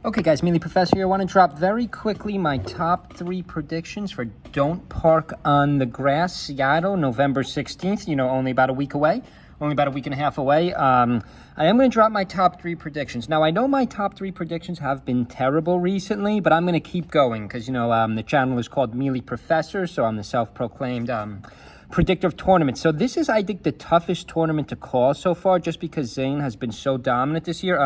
Okay, guys, Mealy Professor here. I want to drop very quickly my top 3 predictions for Don't Park on the Grass, Seattle, November 16th. You know, only about a week away, only about a week and a half away. I am going to drop my top 3 predictions. Now, I know my top 3 predictions have been terrible recently, but I'm going to keep going because, you know, the channel is called Mealy Professor, so I'm the self-proclaimed predictor of tournaments. So this is, I think, the toughest tournament to call so far, just because Zane has been so dominant this year.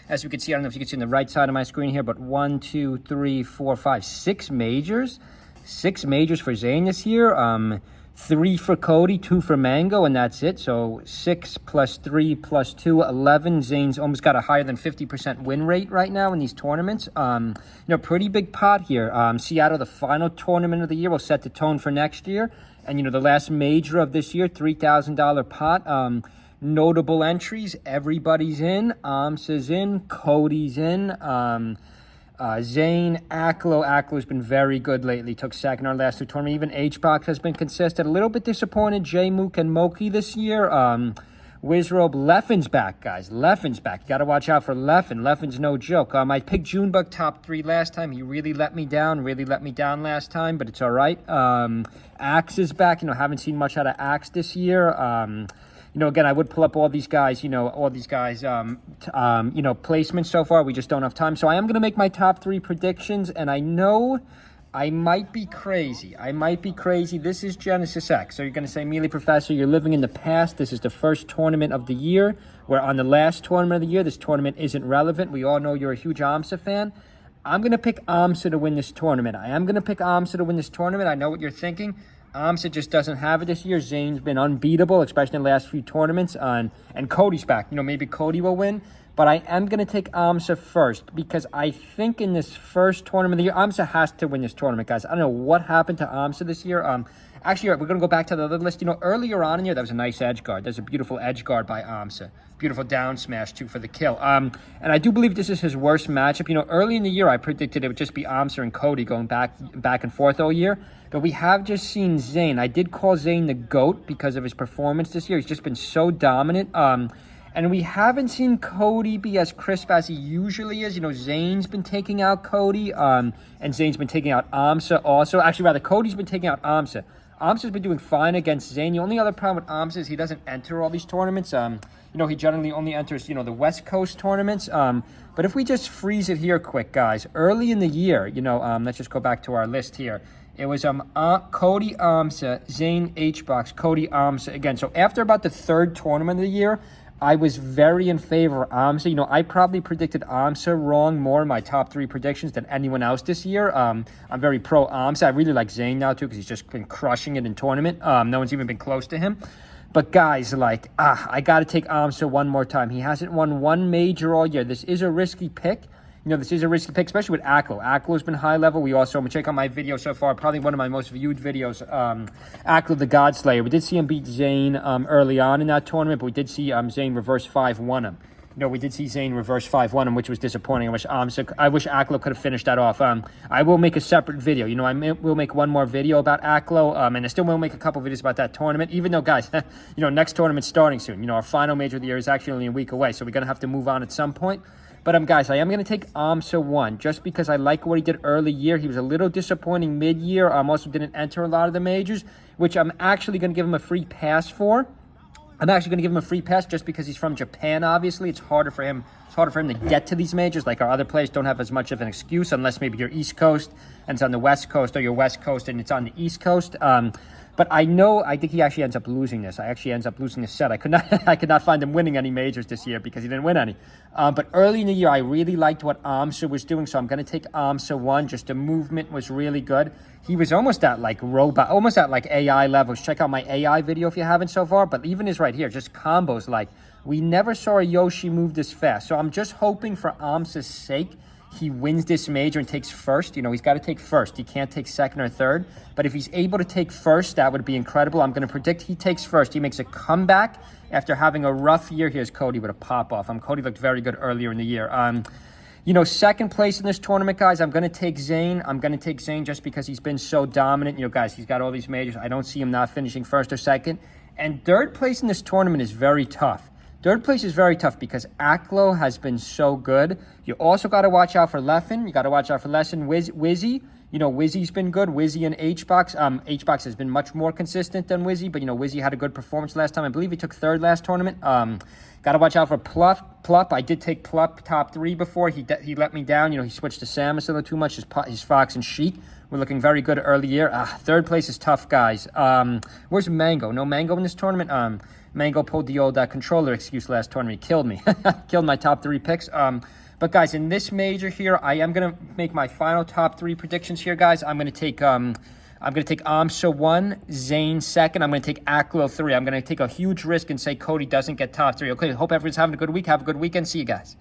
As you can see, I don't know if you can see on the right side of my screen here, but 1, 2, 3, 4, 5, 6 majors. 6 majors for Zane this year. 3 for Cody, 2 for Mango, and that's it. So 6 plus 3 plus 2, 11. Zane's almost got a higher than 50% win rate right now in these tournaments. You know, pretty big pot here. Seattle, the final tournament of the year, will set the tone for next year. And, you know, the last major of this year, $3,000 pot. Notable entries, everybody's in. Amsa's in, Cody's in. Zane, Acklo's been very good lately. Took second our last 2 tournaments. Even H-Box has been consistent. A little bit disappointed, J-Mook and Moki this year. Wizrobe, Leffen's back, guys. Leffen's back. You got to watch out for Leffen. Leffen's no joke. I picked Junebug top 3 last time. He really let me down last time, but it's all right. Axe is back. You know, haven't seen much out of Axe this year. You know, again, I would pull up all these guys, you know, placements so far. We just don't have time. So I am going to make my top 3 predictions, and I know I might be crazy. This is Genesis X. So you're going to say, Mealy Professor, you're living in the past. This is the first tournament of the year. We're on the last tournament of the year. This tournament isn't relevant. We all know you're a huge AMSA fan. I'm going to pick AMSA to win this tournament. I know what you're thinking. AMSA just doesn't have it this year. Zane's been unbeatable, especially in the last few tournaments. And Cody's back. You know, maybe Cody will win. But I am going to take AMSA first because I think in this first tournament of the year, AMSA has to win this tournament, guys. I don't know what happened to AMSA this year. Actually, we're going to go back to the other list. You know, earlier on in here, that was a nice edge guard. There's a beautiful edge guard by AMSA. Beautiful down smash, too, for the kill. And I do believe this is his worst matchup. You know, early in the year, I predicted it would just be AMSA and Cody going back and forth all year. But we have just seen Zane. I did call Zane the GOAT because of his performance this year. He's just been so dominant. And we haven't seen Cody be as crisp as he usually is. You know, Zane's been taking out Cody, and Zane's been taking out AMSA also. Actually, rather, Cody's been taking out AMSA. AMSA's been doing fine against Zane. The only other problem with AMSA is he doesn't enter all these tournaments. You know, he generally only enters, you know, the West Coast tournaments. But if we just freeze it here quick, guys, early in the year, you know, let's just go back to our list here. It was Cody AMSA, Zane H-Box, Cody AMSA again. So after about the 3rd tournament of the year, I was very in favor of AMSA. You know, I probably predicted AMSA wrong more in my top 3 predictions than anyone else this year. I'm very pro AMSA. I really like Zane now, too, because he's just been crushing it in tournament. No one's even been close to him. But, guys, like, I got to take AMSA one more time. He hasn't won one major all year. This is a risky pick. You know, this is a risky pick, especially with Acklo. Acklo's been high level. We also, check out my video so far, probably one of my most viewed videos, Acklo the Godslayer. We did see him beat Zane early on in that tournament, but we did see Zane reverse 5-1 him. You know, we did see Zane reverse 5-1 him, which was disappointing. I wish Acklo could have finished that off. I will make a separate video. You know, will make one more video about Acklo, and I still will make a couple videos about that tournament, even though, guys, you know, next tournament's starting soon. You know, our final major of the year is actually only a week away, so we're going to have to move on at some point. But, guys, I am going to take AMSA 1 just because I like what he did early year. He was a little disappointing mid-year. Also didn't enter a lot of the majors, which I'm actually going to give him a free pass for. I'm actually going to give him a free pass just because he's from Japan, obviously. It's harder for him to get to these majors. Like our other players don't have as much of an excuse unless maybe you're East Coast and it's on the West Coast, or you're West Coast and it's on the East Coast. But I think he actually ends up losing this. I actually ends up losing this set. I could not find him winning any majors this year because he didn't win any. But early in the year, I really liked what AMSA was doing, so I'm going to take AMSA 1. Just the movement was really good. He was almost at like robot, almost at like AI levels. Check out my AI video if you haven't so far. But even his right here, just combos like we never saw a Yoshi move this fast. So I'm just hoping for AMSA's sake he wins this major and takes first. You know, he's got to take first. He can't take second or third. But if he's able to take first, that would be incredible. I'm going to predict he takes first. He makes a comeback after having a rough year. Here's Cody with a pop-off. Cody looked very good earlier in the year. You know, second place in this tournament, guys, I'm going to take Zane. I'm going to take Zane just because he's been so dominant. You know, guys, he's got all these majors. I don't see him not finishing first or second. And third place in this tournament is very tough. Third place is very tough because Aklo has been so good. You also got to watch out for Leffen. You got to watch out for Wizzy. You know, Wizzy's been good. Wizzy and H-Box. H-Box has been much more consistent than Wizzy, but, you know, Wizzy had a good performance last time. I believe he took third last tournament. Got to watch out for Plup. I did take Plup top 3 before. He let me down. You know, he switched to Samus a little too much. His Fox and Sheik were looking very good early year. Third place is tough, guys. Where's Mango? No Mango in this tournament? Mango pulled the old controller excuse last tournament. He killed me. Killed my top 3 picks. But guys, in this major here, I am gonna make my final top 3 predictions here, guys. I'm gonna take Amsa 1, Zane 2nd. I'm gonna take Aklo 3. I'm gonna take a huge risk and say Cody doesn't get top 3. Okay, hope everyone's having a good week. Have a good weekend. See you guys.